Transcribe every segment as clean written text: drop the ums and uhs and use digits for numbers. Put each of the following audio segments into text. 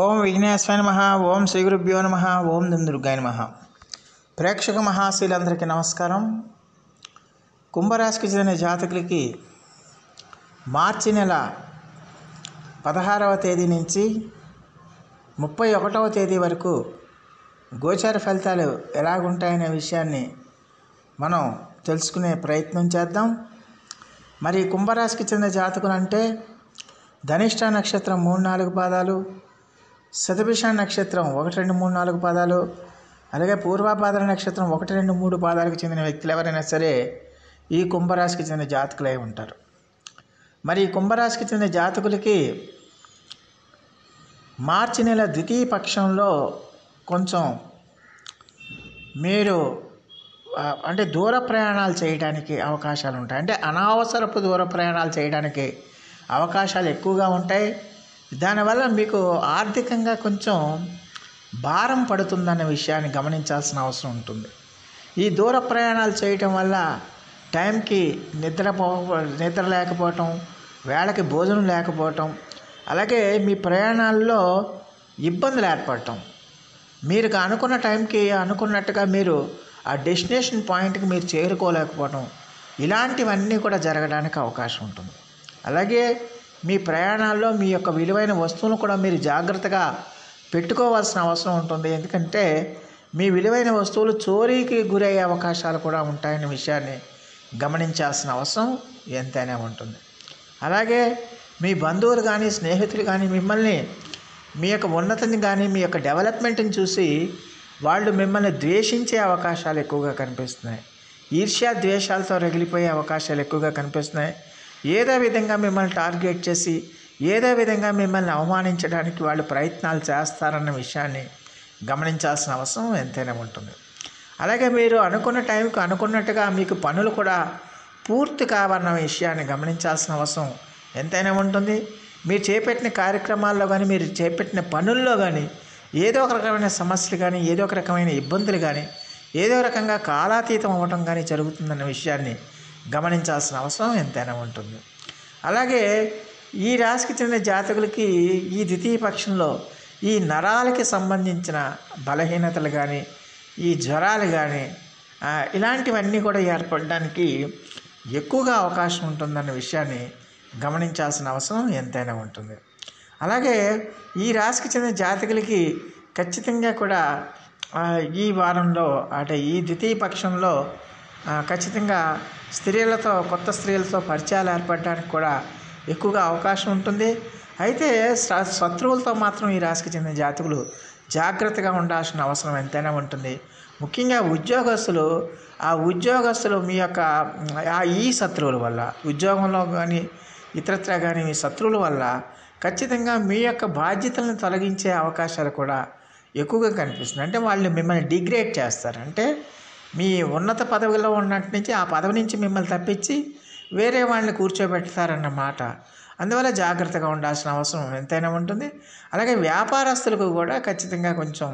ఓం విఘ్నేశ్వరాయ నమః. ఓం శ్రీ గురుభ్యో నమః. ఓం దుర్గాయ నమః. ప్రేక్షక మహాశీలందరికీ నమస్కారం. కుంభరాశికి చెందిన జాతకులకి మార్చి నెల 16వ తేదీ నుంచి 31వ తేదీ వరకు గోచార ఫలితాలు ఎలాగుంటాయనే విషయాన్ని మనం తెలుసుకునే ప్రయత్నం చేద్దాం. మరి కుంభరాశికి చెందిన జాతకులు అంటే ధనిష్ట నక్షత్రం 3-4 పాదాలు, శతభిష నక్షత్రం 1-2-3-4 పాదాలు, అలాగే పూర్వభాద్ర నక్షత్రం 1-2-3 పాదాలకు చెందిన వ్యక్తులు ఎవరైనా సరే ఈ కుంభరాశికి చెందిన జాతకులై ఉంటారు. మరి ఈ కుంభరాశికి చెందిన జాతకులకి మార్చి నెల ద్వితీయ పక్షంలో కొంచెం మీరు అంటే దూర ప్రయాణాలు చేయడానికి అవకాశాలు ఉంటాయి. అంటే అనవసరపు దూర ప్రయాణాలు చేయడానికి అవకాశాలు ఎక్కువగా ఉంటాయి. దానివల్ల మీకు ఆర్థికంగా కొంచెం భారం పడుతుందన్న విషయాన్ని గమనించాల్సిన అవసరం ఉంటుంది. ఈ దూర ప్రయాణాలు చేయటం వల్ల టైంకి నిద్ర లేకపోవటం, వేళకి భోజనం లేకపోవటం, అలాగే మీ ప్రయాణాల్లో ఇబ్బందులు ఏర్పడటం, మీరు అనుకున్న టైంకి అనుకున్నట్టుగా మీరు ఆ డెస్టినేషన్ పాయింట్కి మీరు చేరుకోలేకపోవటం, ఇలాంటివన్నీ కూడా జరగడానికి అవకాశం ఉంటుంది. అలాగే మీ ప్రయాణాల్లో మీ యొక్క విలువైన వస్తువులను కూడా మీరు జాగ్రత్తగా పెట్టుకోవాల్సిన అవసరం ఉంటుంది. ఎందుకంటే మీ విలువైన వస్తువులు చోరీకి గురయ్యే అవకాశాలు కూడా ఉంటాయనే విషయాన్ని గమనించాల్సిన అవసరం ఎంతైనా ఉంటుంది. అలాగే మీ బంధువులు కానీ స్నేహితులు కానీ మిమ్మల్ని మీ యొక్క ఉన్నతిని కానీ మీ యొక్క డెవలప్మెంట్ని చూసి వాళ్ళు మిమ్మల్ని ద్వేషించే అవకాశాలు ఎక్కువగా కనిపిస్తున్నాయి. ఈర్ష్యా ద్వేషాలతో రగిలిపోయే అవకాశాలు ఎక్కువగా కనిపిస్తున్నాయి. ఏదో విధంగా మిమ్మల్ని టార్గెట్ చేసి ఏదో విధంగా మిమ్మల్ని అవమానించడానికి వాళ్ళు ప్రయత్నాలు చేస్తారన్న విషయాన్ని గమనించాల్సిన అవసరం ఎంతైనా ఉంటుంది. అలాగే మీరు అనుకున్న టైంకి అనుకున్నట్టుగా మీకు పనులు కూడా పూర్తి కావన్న విషయాన్ని గమనించాల్సిన అవసరం ఎంతైనా ఉంటుంది. మీరు చేపట్టిన కార్యక్రమాల్లో కానీ మీరు చేపట్టిన పనుల్లో కానీ ఏదో ఒక రకమైన సమస్యలు కానీ ఏదో ఒక రకమైన ఇబ్బందులు కానీ ఏదో రకంగా కాలాతీతం అవ్వటం కానీ జరుగుతుందన్న విషయాన్ని గమనించాల్సిన అవసరం ఎంతైనా ఉంటుంది. అలాగే ఈ రాశికి చెందిన జాతకులకి ఈ ద్వితీయ పక్షంలో ఈ నరాలకి సంబంధించిన బలహీనతలు కానీ ఈ జ్వరాలు కానీ ఇలాంటివన్నీ కూడా ఏర్పడడానికి ఎక్కువగా అవకాశం ఉంటుందన్న విషయాన్ని గమనించాల్సిన అవసరం ఎంతైనా ఉంటుంది. అలాగే ఈ రాశికి చెందిన జాతకులకి ఖచ్చితంగా కూడా ఈ వారంలో అంటే ఈ ద్వితీయ పక్షంలో ఖచ్చితంగా కొత్త స్త్రీలతో పరిచయాలు ఏర్పడడానికి కూడా ఎక్కువగా అవకాశం ఉంటుంది. అయితే శత్రువులతో మాత్రం ఈ రాశికి చెందిన జాతకులు జాగ్రత్తగా ఉండాల్సిన అవసరం ఎంతైనా ఉంటుంది. ముఖ్యంగా ఉద్యోగస్తులు మీ యొక్క ఈ శత్రువుల వల్ల ఉద్యోగంలో కానీ ఇతరత్రా కానీ మీ శత్రువుల వల్ల ఖచ్చితంగా మీ యొక్క బాధ్యతలను తొలగించే అవకాశాలు కూడా ఎక్కువగా కనిపిస్తుంది. అంటే వాళ్ళు మిమ్మల్ని డిగ్రేడ్ చేస్తారు. అంటే మీ ఉన్నత పదవిలో ఉన్నట్టు నుంచి ఆ పదవి నుంచి మిమ్మల్ని తప్పించి వేరే వాళ్ళని కూర్చోబెడతారన్నమాట. అందువల్ల జాగ్రత్తగా ఉండాల్సిన అవసరం ఎంతైనా ఉంటుంది. అలాగే వ్యాపారస్తులకు కూడా ఖచ్చితంగా కొంచెం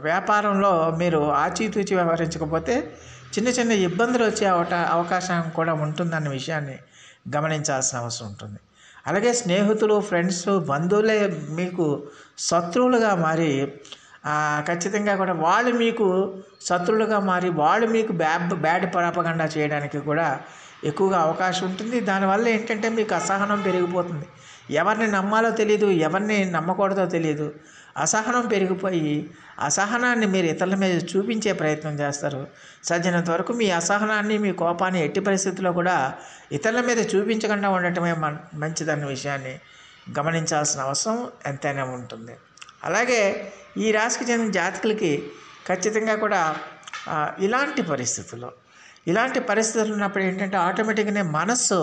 వ్యాపారంలో మీరు ఆచితూచి వ్యవహరించకపోతే చిన్న చిన్న ఇబ్బందులు వచ్చే అవకాశం కూడా ఉంటుందన్న విషయాన్ని గమనించాల్సిన అవసరం ఉంటుంది. అలాగే స్నేహితులు, ఫ్రెండ్స్, బంధువులే మీకు శత్రువులుగా మారి ఖచ్చితంగా కూడా వాళ్ళు మీకు శత్రువులుగా మారి వాళ్ళు మీకు బ్యాడ్ ప్రాపగండా చేయడానికి కూడా ఎక్కువగా అవకాశం ఉంటుంది. దానివల్ల ఏంటంటే మీకు అసహనం పెరిగిపోతుంది. ఎవరిని నమ్మాలో తెలియదు, ఎవరిని నమ్మకూడదో తెలియదు. అసహనం పెరిగిపోయి అసహనాన్ని మీరు ఇతరుల మీద చూపించే ప్రయత్నం చేస్తారు. సాధ్యమైనంత వరకు మీ అసహనాన్ని మీ కోపాన్ని ఎట్టి పరిస్థితుల్లో కూడా ఇతరుల మీద చూపించకుండా ఉండటమే మంచిదన్న విషయాన్ని గమనించాల్సిన అవసరం ఎంతైనా ఉంటుంది. అలాగే ఈ రాశికి చెందిన జాతకులకి ఖచ్చితంగా కూడా ఇలాంటి పరిస్థితులు ఉన్నప్పుడు ఏంటంటే ఆటోమేటిక్గానే మనస్సు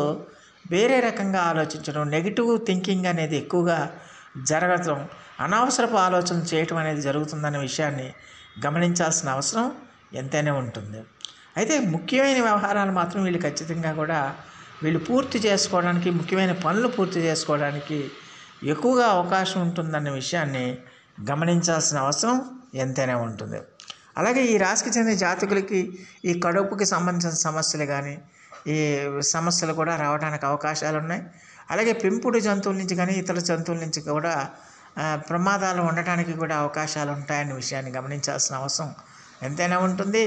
వేరే రకంగా ఆలోచించడం, నెగిటివ్ థింకింగ్ అనేది ఎక్కువగా జరగడం, అనవసరపు ఆలోచనలు చేయటం అనేది జరుగుతుందనే విషయాన్ని గమనించాల్సిన అవసరం ఎంతైనా ఉంటుంది. అయితే ముఖ్యమైన వ్యవహారాలు మాత్రం వీళ్ళు ఖచ్చితంగా కూడా పూర్తి చేసుకోవడానికి, ముఖ్యమైన పనులు పూర్తి చేసుకోవడానికి ఎక్కువగా అవకాశం ఉంటుందన్న విషయాన్ని గమనించాల్సిన అవసరం ఎంతైనా ఉంటుంది. అలాగే ఈ రాశికి చెందిన జాతకులకి ఈ కడుపుకి సంబంధించిన సమస్యలు కానీ ఈ సమస్యలు కూడా రావడానికి అవకాశాలు ఉన్నాయి. అలాగే పెంపుడు జంతువుల నుంచి కానీ ఇతర జంతువుల నుంచి కూడా ప్రమాదాలు ఉండటానికి కూడా అవకాశాలు ఉంటాయనే విషయాన్ని గమనించాల్సిన అవసరం ఎంతైనా ఉంటుంది.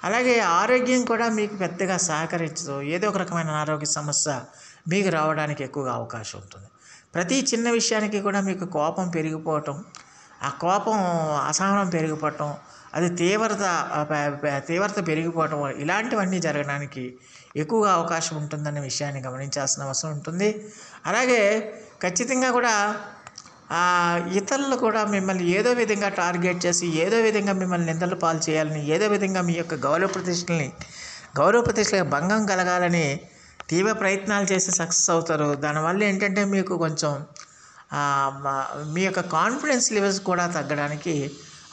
అలాగే ఆరోగ్యం కూడా మీకు పెద్దగా సహకరించదు. ఏదో ఒక రకమైన ఆరోగ్య సమస్య మీకు రావడానికి ఎక్కువగా అవకాశం ఉంటుంది. ప్రతి చిన్న విషయానికి కూడా మీకు కోపం పెరిగిపోవటం, ఆ కోపం అసహనం పెరిగిపోవటం, అది తీవ్రత పెరిగిపోవటం, ఇలాంటివన్నీ జరగడానికి ఎక్కువగా అవకాశం ఉంటుందనే విషయాన్ని గమనించాల్సిన అవసరం ఉంటుంది. అలాగే ఖచ్చితంగా కూడా ఇతరులు కూడా మిమ్మల్ని ఏదో విధంగా టార్గెట్ చేసి ఏదో విధంగా మిమ్మల్ని నిందల పాలు చేయాలని, ఏదో విధంగా మీ యొక్క గౌరవ ప్రతిష్టలకు భంగం కలగాలని తీవ్ర ప్రయత్నాలు చేసి సక్సెస్ అవుతారు. దానివల్ల ఏంటంటే మీకు కొంచెం మీ యొక్క కాన్ఫిడెన్స్ లెవెల్స్ కూడా తగ్గడానికి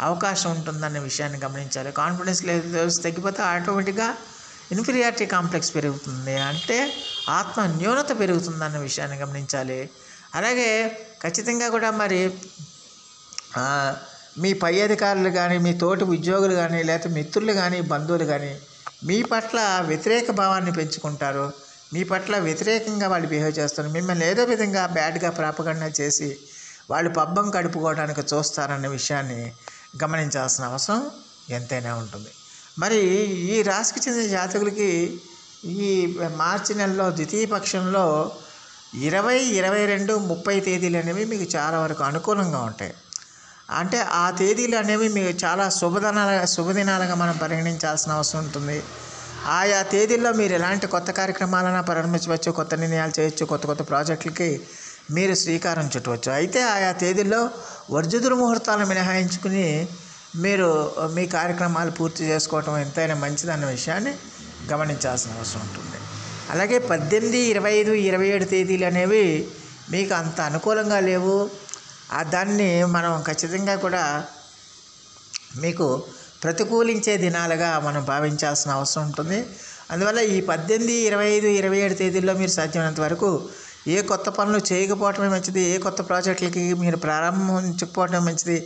అవకాశం ఉంటుందన్న విషయాన్ని గమనించాలి. కాన్ఫిడెన్స్ లెవెల్స్ తగ్గిపోతే ఆటోమేటిక్గా ఇన్ఫీరియారిటీ కాంప్లెక్స్ పెరుగుతుంది, అంటే ఆత్మ న్యూనత పెరుగుతుందన్న విషయాన్ని గమనించాలి. అలాగే ఖచ్చితంగా కూడా మరి మీ పై అధికారులు కానీ, మీ తోటి ఉద్యోగులు కానీ, లేకపోతే మిత్రులు కానీ, బంధువులు కానీ మీ పట్ల వ్యతిరేక భావాన్ని పెంచుకుంటారు. మీ పట్ల వ్యతిరేకంగా వాళ్ళు బిహేవ్ చేస్తారు. మిమ్మల్ని ఏదో విధంగా బ్యాడ్గా ప్రాపగండా చేసి వాళ్ళు పబ్బం గడుపుకోవడానికి చూస్తారన్న విషయాన్ని గమనించాల్సిన అవసరం ఎంతైనా ఉంటుంది. మరి ఈ రాశికి చెందిన జాతకులకి ఈ మార్చి నెలలో ద్వితీయ పక్షంలో 20, 22, 30 తేదీలు అనేవి మీకు చాలా వరకు అనుకూలంగా ఉంటాయి. అంటే ఆ తేదీలు అనేవి మీకు చాలా శుభదినాలుగా మనం పరిగణించాల్సిన అవసరం ఉంటుంది. ఆయా తేదీల్లో మీరు ఎలాంటి కొత్త కార్యక్రమాలైనా ప్రారంభించవచ్చు, కొత్త నిర్ణయాలు చేయొచ్చు, కొత్త ప్రాజెక్టులకి మీరు శ్రీకారం చుట్టవచ్చు. అయితే ఆయా తేదీల్లో వర్జుదురు ముహూర్తాలను మినహాయించుకుని మీరు మీ కార్యక్రమాలు పూర్తి చేసుకోవటం ఎంతైనా మంచిదన్న విషయాన్ని గమనించాల్సిన అవసరం ఉంటుంది. అలాగే 18, 25, 27 తేదీలు అనేవి మీకు అంత అనుకూలంగా లేవు. దాన్ని మనం ఖచ్చితంగా కూడా మీకు ప్రతికూలించే దినాలుగా మనం భావించాల్సిన అవసరం ఉంటుంది. అందువల్ల ఈ 18, 25, 27 తేదీల్లో మీరు సాధ్యమైనంత వరకు ఏ కొత్త పనులు చేయకపోవటమే మంచిది, ఏ కొత్త ప్రాజెక్టులకి మీరు ప్రారంభించకపోవటమే మంచిది,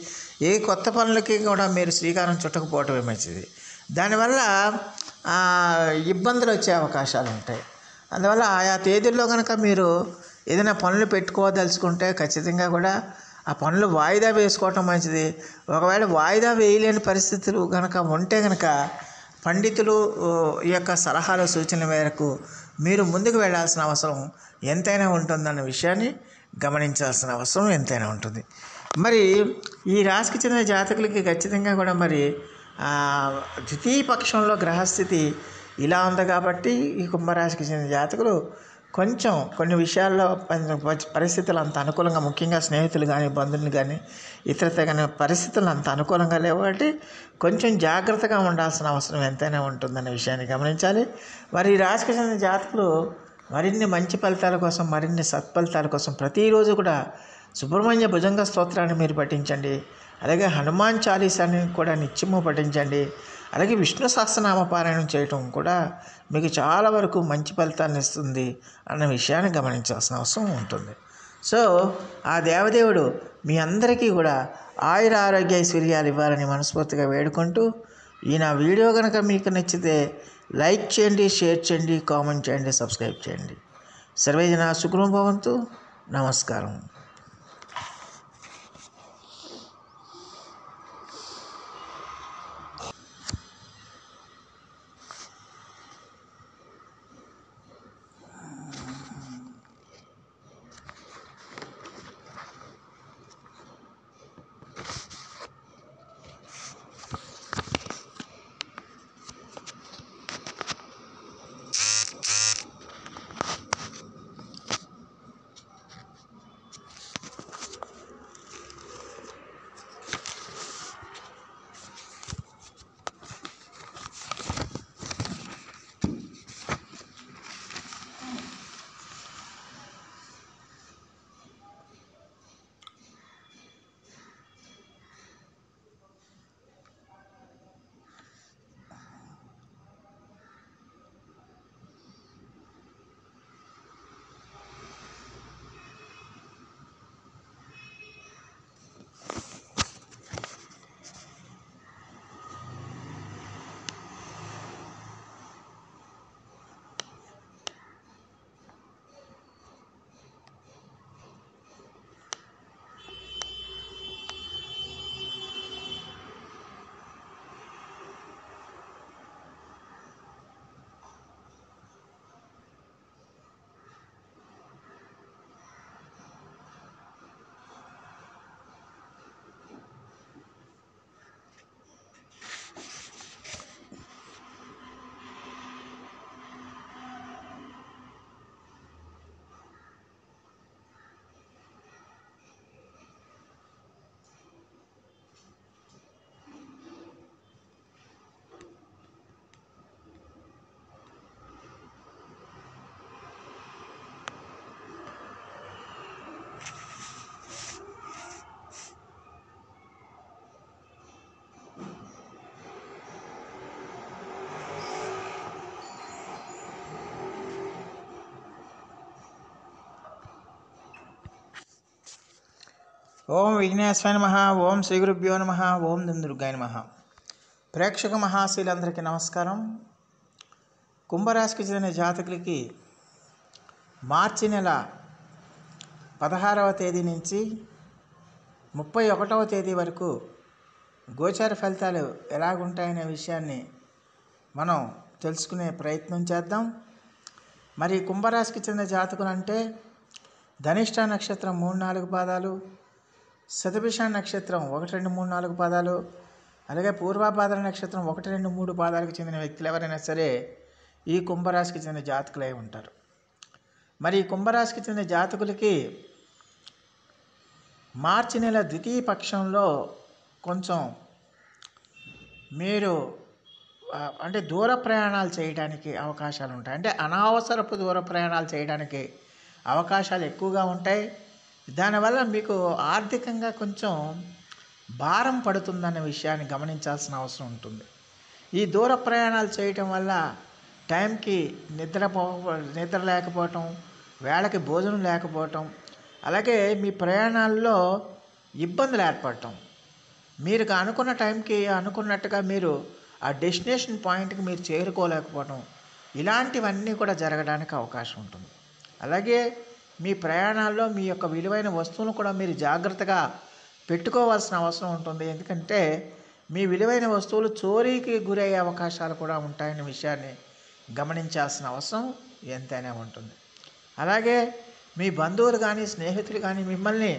ఏ కొత్త పనులకి కూడా మీరు శ్రీకారం చుట్టకపోవటమే మంచిది. దానివల్ల ఇబ్బందులు వచ్చే అవకాశాలు ఉంటాయి. అందువల్ల ఆయా తేదీల్లో కనుక మీరు ఏదైనా పనులు పెట్టుకోదలుచుకుంటే ఖచ్చితంగా కూడా ఆ పనులు వాయిదా వేసుకోవటం మంచిది. ఒకవేళ వాయిదా వేయలేని పరిస్థితులు కనుక ఉంటే కనుక పండితులు యొక్క సలహాలు సూచనల మేరకు మీరు ముందుకు వెళ్ళాల్సిన అవసరం ఎంతైనా ఉంటుందన్న విషయాన్ని గమనించాల్సిన అవసరం ఎంతైనా ఉంటుంది. మరి ఈ రాశికి చెందిన జాతకులకి ఖచ్చితంగా కూడా మరి ద్వితీయ పక్షంలో గ్రహస్థితి ఇలా ఉంది కాబట్టి ఈ కుంభరాశికి చెందిన జాతకులు కొంచెం కొన్ని విషయాల్లో పరిస్థితులు అంత అనుకూలంగా, ముఖ్యంగా స్నేహితులు కానీ, బంధువులు కానీ, ఇతరత కానీ పరిస్థితులు అంత అనుకూలంగా లేవు కాబట్టి కొంచెం జాగ్రత్తగా ఉండాల్సిన అవసరం ఎంతైనా ఉంటుందనే విషయాన్ని గమనించాలి. మరి ఈ రాశికి చెందిన జాతకులు మరిన్ని మంచి ఫలితాల కోసం, మరిన్ని సత్ఫలితాల కోసం ప్రతిరోజు కూడా సుబ్రహ్మణ్య భుజంగ స్తోత్రాన్ని మీరు పఠించండి. అలాగే హనుమాన్ చాలీసాని కూడా నిత్యము పఠించండి. అలాగే విష్ణు సహస్రనామ పారాయణం చేయటం కూడా మీకు చాలా వరకు మంచి ఫలితాన్ని ఇస్తుంది అన్న విషయాన్ని గమనించాల్సిన అవసరం ఉంటుంది. సో ఆ దేవదేవుడు మీ అందరికీ కూడా ఆయుర ఆరోగ్య ఐశ్వర్యాలు ఇవ్వాలని మనస్ఫూర్తిగా వేడుకుంటూ, ఈ నా వీడియో కనుక మీకు నచ్చితే లైక్ చేయండి, షేర్ చేయండి, కామెంట్ చేయండి, సబ్స్క్రైబ్ చేయండి. సర్వే జనా సుఖినో భవంతు. నమస్కారం. ఓం విఘ్నేశ్వరాయ నమః. ఓం శ్రీ గురుభ్యో నమః. ఓం దుర్గాయ నమః. ప్రేక్షక మహాశీలందరికీ నమస్కారం. కుంభరాశికి చెందిన జాతకులకి మార్చి నెల 16వ తేదీ నుంచి 31వ తేదీ వరకు గోచార ఫలితాలు ఎలాగుంటాయనే విషయాన్ని మనం తెలుసుకునే ప్రయత్నం చేద్దాం. మరి కుంభరాశికి చెందిన జాతకులు అంటే ధనిష్ట నక్షత్రం 3-4 పాదాలు, శతభిష నక్షత్రం 1-2-3-4 పాదాలు, అలాగే పూర్వభాద్ర నక్షత్రం 1-2-3 పాదాలకు చెందిన వ్యక్తులు ఎవరైనా సరే ఈ కుంభరాశికి చెందిన జాతకులై ఉంటారు. మరి ఈ కుంభరాశికి చెందిన జాతకులకి మార్చి నెల ద్వితీయ పక్షంలో కొంచెం మీరు అంటే దూర ప్రయాణాలు చేయడానికి అవకాశాలు ఉంటాయి. అంటే అనవసరపు దూర ప్రయాణాలు చేయడానికి అవకాశాలు ఎక్కువగా ఉంటాయి. దానివల్ల మీకు ఆర్థికంగా కొంచెం భారం పడుతుందన్న విషయాన్ని గమనించాల్సిన అవసరం ఉంటుంది. ఈ దూర ప్రయాణాలు చేయటం వల్ల టైంకి నిద్ర లేకపోవటం, వేళకి భోజనం లేకపోవటం, అలాగే మీ ప్రయాణాల్లో ఇబ్బందులు ఏర్పడటం, మీరు అనుకున్న టైంకి అనుకున్నట్టుగా మీరు ఆ డెస్టినేషన్ పాయింట్కి మీరు చేరుకోలేకపోవటం, ఇలాంటివన్నీ కూడా జరగడానికి అవకాశం ఉంటుంది. అలాగే మీ ప్రయాణాల్లో మీ యొక్క విలువైన వస్తువులను కూడా మీరు జాగ్రత్తగా పెట్టుకోవాల్సిన అవసరం ఉంటుంది. ఎందుకంటే మీ విలువైన వస్తువులు చోరీకి గురయ్యే అవకాశాలు కూడా ఉంటాయనే విషయాన్ని గమనించాల్సిన అవసరం ఎంతైనా ఉంటుంది. అలాగే మీ బంధువులు కానీ స్నేహితులు కానీ మిమ్మల్ని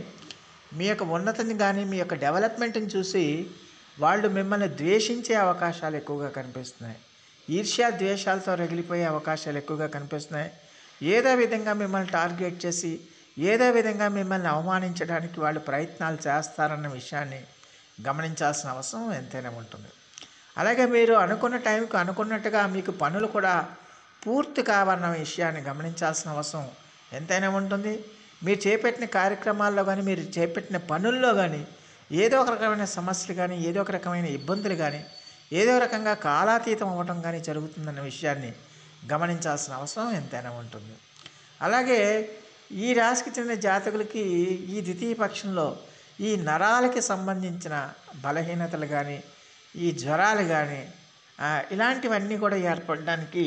మీ యొక్క ఉన్నతిని కానీ మీ యొక్క డెవలప్మెంట్ని చూసి వాళ్ళు మిమ్మల్ని ద్వేషించే అవకాశాలు ఎక్కువగా కనిపిస్తున్నాయి. ఈర్ష్యా ద్వేషాలతో రగిలిపోయే అవకాశాలు ఎక్కువగా కనిపిస్తున్నాయి. ఏదో విధంగా మిమ్మల్ని టార్గెట్ చేసి ఏదో విధంగా మిమ్మల్ని అవమానించడానికి వాళ్ళు ప్రయత్నాలు చేస్తారన్న విషయాన్ని గమనించాల్సిన అవసరం ఎంతైనా ఉంటుంది. అలాగే మీరు అనుకున్న టైంకి అనుకున్నట్టుగా మీకు పనులు కూడా పూర్తి కావన్న విషయాన్ని గమనించాల్సిన అవసరం ఎంతైనా ఉంటుంది. మీరు చేపట్టిన కార్యక్రమాల్లో కానీ మీరు చేపట్టిన పనుల్లో కానీ ఏదో ఒక రకమైన సమస్యలు కానీ ఏదో ఒక రకమైన ఇబ్బందులు కానీ ఏదో రకంగా కాలాతీతం అవ్వటం కానీ జరుగుతుందన్న విషయాన్ని గమనించాల్సిన అవసరం ఎంతైనా ఉంటుంది. అలాగే ఈ రాశికి చెందిన జాతకులకి ఈ ద్వితీయ పక్షంలో ఈ నరాలకి సంబంధించిన బలహీనతలు కానీ ఈ జ్వరాలు కానీ ఇలాంటివన్నీ కూడా ఏర్పడడానికి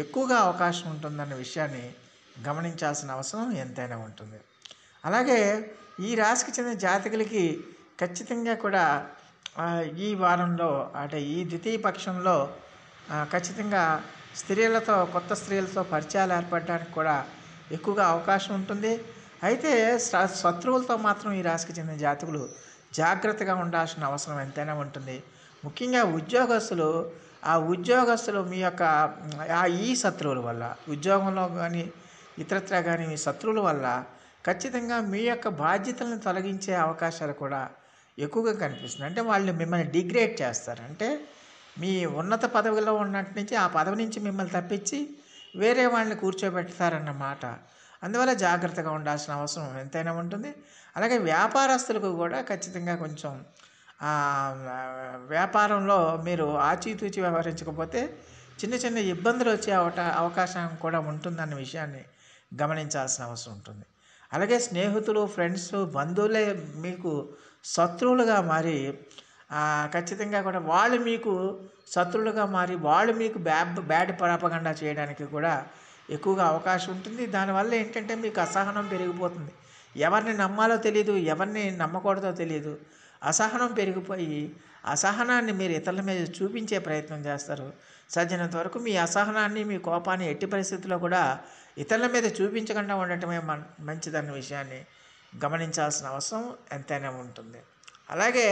ఎక్కువగా అవకాశం ఉంటుందన్న విషయాన్ని గమనించాల్సిన అవసరం ఎంతైనా ఉంటుంది. అలాగే ఈ రాశికి చెందిన జాతకులకి ఖచ్చితంగా కూడా ఈ వారంలో అంటే ఈ ద్వితీయ పక్షంలో ఖచ్చితంగా కొత్త స్త్రీలతో పరిచయాలు ఏర్పడడానికి కూడా ఎక్కువగా అవకాశం ఉంటుంది. అయితే శత్రువులతో మాత్రం ఈ రాశికి చెందిన జాతకులు జాగ్రత్తగా ఉండాల్సిన అవసరం ఎంతైనా ఉంటుంది. ముఖ్యంగా ఉద్యోగస్తులు మీ యొక్క ఈ శత్రువుల వల్ల ఉద్యోగంలో కానీ ఇతరత్రా కానీ మీ శత్రువుల వల్ల ఖచ్చితంగా మీ యొక్క బాధ్యతలను తొలగించే అవకాశాలు కూడా ఎక్కువగా కనిపిస్తున్నాయి. అంటే వాళ్ళు మిమ్మల్ని డిగ్రేడ్ చేస్తారు. అంటే మీ ఉన్నత పదవిలో ఉన్నట్టు నుంచి ఆ పదవి నుంచి మిమ్మల్ని తప్పించి వేరే వాళ్ళని కూర్చోబెడతారన్నమాట. అందువల్ల జాగ్రత్తగా ఉండాల్సిన అవసరం ఎంతైనా ఉంటుంది. అలాగే వ్యాపారస్తులకు కూడా ఖచ్చితంగా కొంచెం వ్యాపారంలో మీరు ఆచితూచి వ్యవహరించకపోతే చిన్న చిన్న ఇబ్బందులు వచ్చే అవకాశం కూడా ఉంటుందన్న విషయాన్ని గమనించాల్సిన అవసరం ఉంటుంది. అలాగే స్నేహితులు, ఫ్రెండ్స్, బంధువులే మీకు శత్రువులుగా మారి ఖచ్చితంగా కూడా వాళ్ళు మీకు శత్రువులుగా మారి వాళ్ళు మీకు బ్యాడ్ ప్రాపగండా చేయడానికి కూడా ఎక్కువగా అవకాశం ఉంటుంది. దానివల్ల ఏంటంటే మీకు అసహనం పెరిగిపోతుంది. ఎవరిని నమ్మాలో తెలియదు, ఎవరిని నమ్మకూడదో తెలియదు. అసహనం పెరిగిపోయి అసహనాన్ని మీరు ఇతరుల మీద చూపించే ప్రయత్నం చేస్తారు. సాధ్యమైనంత వరకు మీ అసహనాన్ని మీ కోపాన్ని ఎట్టి పరిస్థితుల్లో కూడా ఇతరుల మీద చూపించకుండా ఉండటమే మంచిదన్న విషయాన్ని గమనించాల్సిన అవసరం ఎంతైనా ఉంటుంది. అలాగే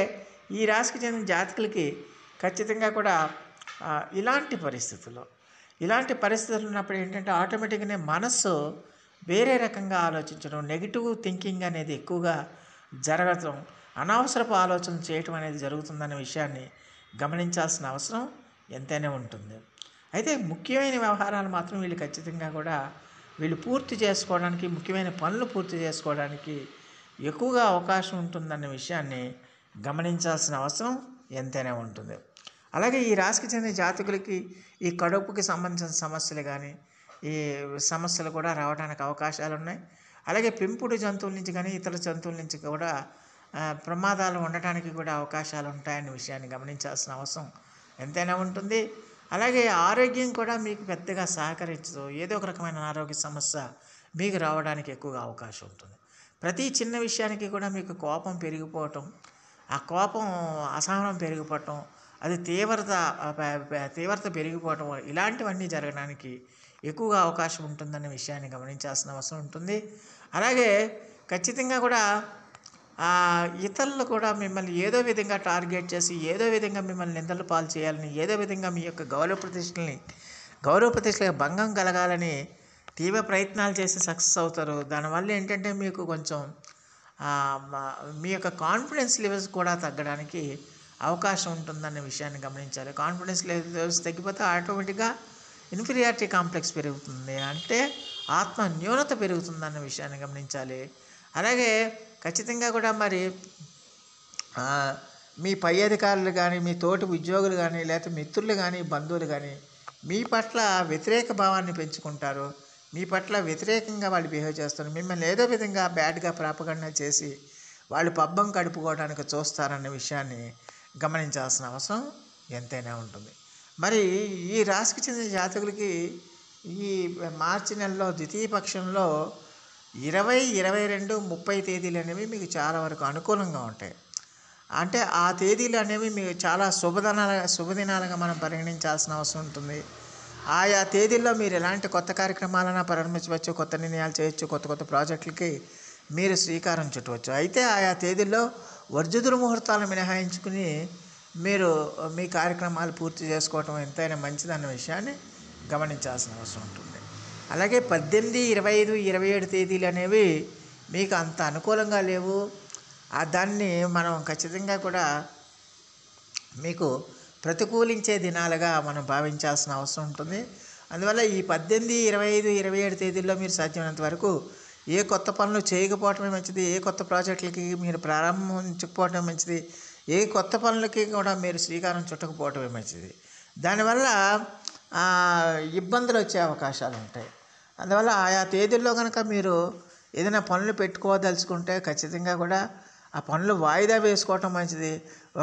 ఈ రాశికి చెందిన జాతకులకి ఖచ్చితంగా కూడా ఇలాంటి పరిస్థితులు ఉన్నప్పుడు ఏంటంటే ఆటోమేటిక్గానే మనస్సు వేరే రకంగా ఆలోచించడం, నెగిటివ్ థింకింగ్ అనేది ఎక్కువగా జరగడం, అనవసరపు ఆలోచనలు చేయటం అనేది జరుగుతుందనే విషయాన్ని గమనించాల్సిన అవసరం ఎంతైనా ఉంటుంది. అయితే ముఖ్యమైన వ్యవహారాలు మాత్రం వీళ్ళు ఖచ్చితంగా కూడా పూర్తి చేసుకోవడానికి, ముఖ్యమైన పనులు పూర్తి చేసుకోవడానికి ఎక్కువగా అవకాశం ఉంటుందన్న విషయాన్ని గమనించాల్సిన అవసరం ఎంతైనా ఉంటుంది. అలాగే ఈ రాశికి చెందిన జాతకులకి ఈ కడుపుకి సంబంధించిన సమస్యలు కానీ ఈ సమస్యలు కూడా రావడానికి అవకాశాలు ఉన్నాయి. అలాగే పెంపుడు జంతువుల నుంచి కానీ ఇతర జంతువుల నుంచి కూడా ప్రమాదాలు ఉండటానికి కూడా అవకాశాలు ఉంటాయనే విషయాన్ని గమనించాల్సిన అవసరం ఎంతైనా ఉంటుంది. అలాగే ఆరోగ్యం కూడా మీకు పెద్దగా సహకరించదు. ఏదో ఒక రకమైన ఆరోగ్య సమస్య మీకు రావడానికి ఎక్కువగా అవకాశం ఉంటుంది. ప్రతి చిన్న విషయానికి కూడా మీకు కోపం పెరిగిపోవటం, ఆ కోపం అసహనం పెరిగిపోవటం, అది తీవ్రత పెరిగిపోవటం, ఇలాంటివన్నీ జరగడానికి ఎక్కువగా అవకాశం ఉంటుందనే విషయాన్ని గమనించాల్సిన అవసరం ఉంటుంది. అలాగే ఖచ్చితంగా కూడా ఇతరులు కూడా మిమ్మల్ని ఏదో విధంగా టార్గెట్ చేసి ఏదో విధంగా మిమ్మల్ని నిందలు పాలు చేయాలని, ఏదో విధంగా మీ యొక్క గౌరవ ప్రతిష్టలకు భంగం కలగాలని తీవ్ర ప్రయత్నాలు చేసి సక్సెస్ అవుతారు. దానివల్ల ఏంటంటే మీకు కొంచెం మీ యొక్క కాన్ఫిడెన్స్ లెవెల్స్ కూడా తగ్గడానికి అవకాశం ఉంటుందన్న విషయాన్ని గమనించాలి. కాన్ఫిడెన్స్ లెవెల్స్ తగ్గిపోతే ఆటోమేటిక్గా ఇన్ఫీరియారిటీ కాంప్లెక్స్ పెరుగుతుంది, అంటే ఆత్మ న్యూనత పెరుగుతుందన్న విషయాన్ని గమనించాలి. అలాగే ఖచ్చితంగా కూడా మరి మీ పై అధికారులు కానీ, మీ తోటి ఉద్యోగులు కానీ, లేకపోతే మిత్రులు కానీ, బంధువులు కానీ మీ పట్ల వ్యతిరేక భావాన్ని పెంచుకుంటారు. మీ పట్ల వ్యతిరేకంగా వాళ్ళు బిహేవ్ చేస్తారు. మిమ్మల్ని ఏదో విధంగా బ్యాడ్గా ప్రాపగండా చేసి వాళ్ళు పబ్బం గడుపుకోవడానికి చూస్తారన్న విషయాన్ని గమనించాల్సిన అవసరం ఎంతైనా ఉంటుంది. మరి ఈ రాశికి చెందిన జాతకులకి ఈ మార్చి నెలలో ద్వితీయ పక్షంలో 20, 22, 30 తేదీలు అనేవి మీకు చాలా వరకు అనుకూలంగా ఉంటాయి. అంటే ఆ తేదీలు అనేవి మీకు చాలా శుభదినాలుగా మనం పరిగణించాల్సిన అవసరం ఉంటుంది. ఆయా తేదీల్లో మీరు ఎలాంటి కొత్త కార్యక్రమాలను ప్రారంభించవచ్చు, కొత్త నిర్ణయాలు చేయొచ్చు, కొత్త ప్రాజెక్టులకి మీరు శ్రీకారం చుట్టవచ్చు. అయితే ఆయా తేదీల్లో వర్జుదురు ముహూర్తాలను మినహాయించుకుని మీరు మీ కార్యక్రమాలు పూర్తి చేసుకోవటం ఎంతైనా మంచిదన్న విషయాన్ని గమనించాల్సిన అవసరం ఉంటుంది. అలాగే 18, 25, 27 తేదీలు అనేవి మీకు అంత అనుకూలంగా లేవు. దాన్ని మనం ఖచ్చితంగా కూడా మీకు ప్రతికూలించే దినాలుగా మనం భావించాల్సిన అవసరం ఉంటుంది. అందువల్ల ఈ 18, 25, 27 తేదీల్లో మీరు సాధ్యమైనంత వరకు ఏ కొత్త పనులు చేయకపోవటమే మంచిది, ఏ కొత్త ప్రాజెక్టులకి మీరు ప్రారంభించకపోవటమే మంచిది, ఏ కొత్త పనులకి కూడా మీరు శ్రీకారం చుట్టకపోవటమే మంచిది. దానివల్ల ఇబ్బందులు వచ్చే అవకాశాలు ఉంటాయి. అందువల్ల ఆయా తేదీల్లో కనుక మీరు ఏదైనా పనులు పెట్టుకోదలుచుకుంటే ఖచ్చితంగా కూడా ఆ పనులు వాయిదా వేసుకోవటం మంచిది.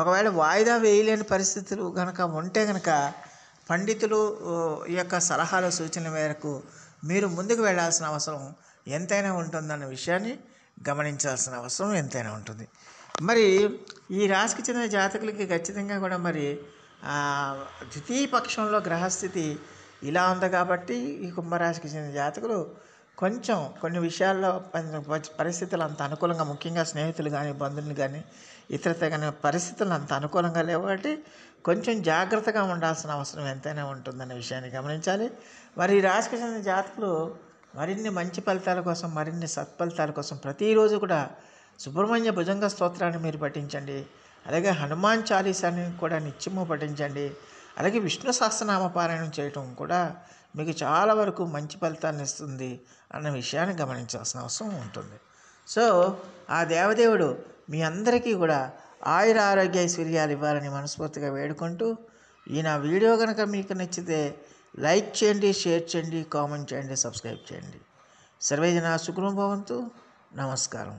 ఒకవేళ వాయిదా వేయలేని పరిస్థితులు కనుక ఉంటే కనుక పండితులు యొక్క సలహాలు సూచనల మేరకు మీరు ముందుకు వెళ్ళాల్సిన అవసరం ఎంతైనా ఉంటుందన్న విషయాన్ని గమనించాల్సిన అవసరం ఎంతైనా ఉంటుంది. మరి ఈ రాశికి చెందిన జాతకులకి ఖచ్చితంగా కూడా మరి ద్వితీయ పక్షంలో గ్రహస్థితి ఇలా ఉంది కాబట్టి ఈ కుంభరాశికి చెందిన జాతకులు కొంచెం కొన్ని విషయాల్లో పరిస్థితులు అంత అనుకూలంగా, ముఖ్యంగా స్నేహితులు కానీ, బంధువులు కానీ, ఇతరత కానీ పరిస్థితులు అంత అనుకూలంగా లేవు కాబట్టి కొంచెం జాగ్రత్తగా ఉండాల్సిన అవసరం ఎంతైనా ఉంటుందనే విషయాన్ని గమనించాలి. మరి ఈ రాశికి చెందిన జాతకులు మరిన్ని మంచి ఫలితాల కోసం, మరిన్ని సత్ఫలితాల కోసం ప్రతిరోజు కూడా సుబ్రహ్మణ్య భుజంగ స్తోత్రాన్ని మీరు పఠించండి. అలాగే హనుమాన్ చాలీసాని కూడా నిత్యము పఠించండి. అలాగే విష్ణు సహస్రనామ పారాయణం చేయటం కూడా మీకు చాలా వరకు మంచి ఫలితాన్ని ఇస్తుంది అన్న విషయాన్ని గమనించాల్సిన అవసరం ఉంటుంది. సో ఆ దేవదేవుడు మీ అందరికీ కూడా ఆయుర ఆరోగ్య ఐశ్వర్యాలు ఇవ్వాలని మనస్ఫూర్తిగా వేడుకుంటూ, ఈ నా వీడియో కనుక మీకు నచ్చితే లైక్ చేయండి, షేర్ చేయండి, కామెంట్ చేయండి, సబ్స్క్రైబ్ చేయండి. సర్వే జనా సుఖినో భవంతు. నమస్కారం.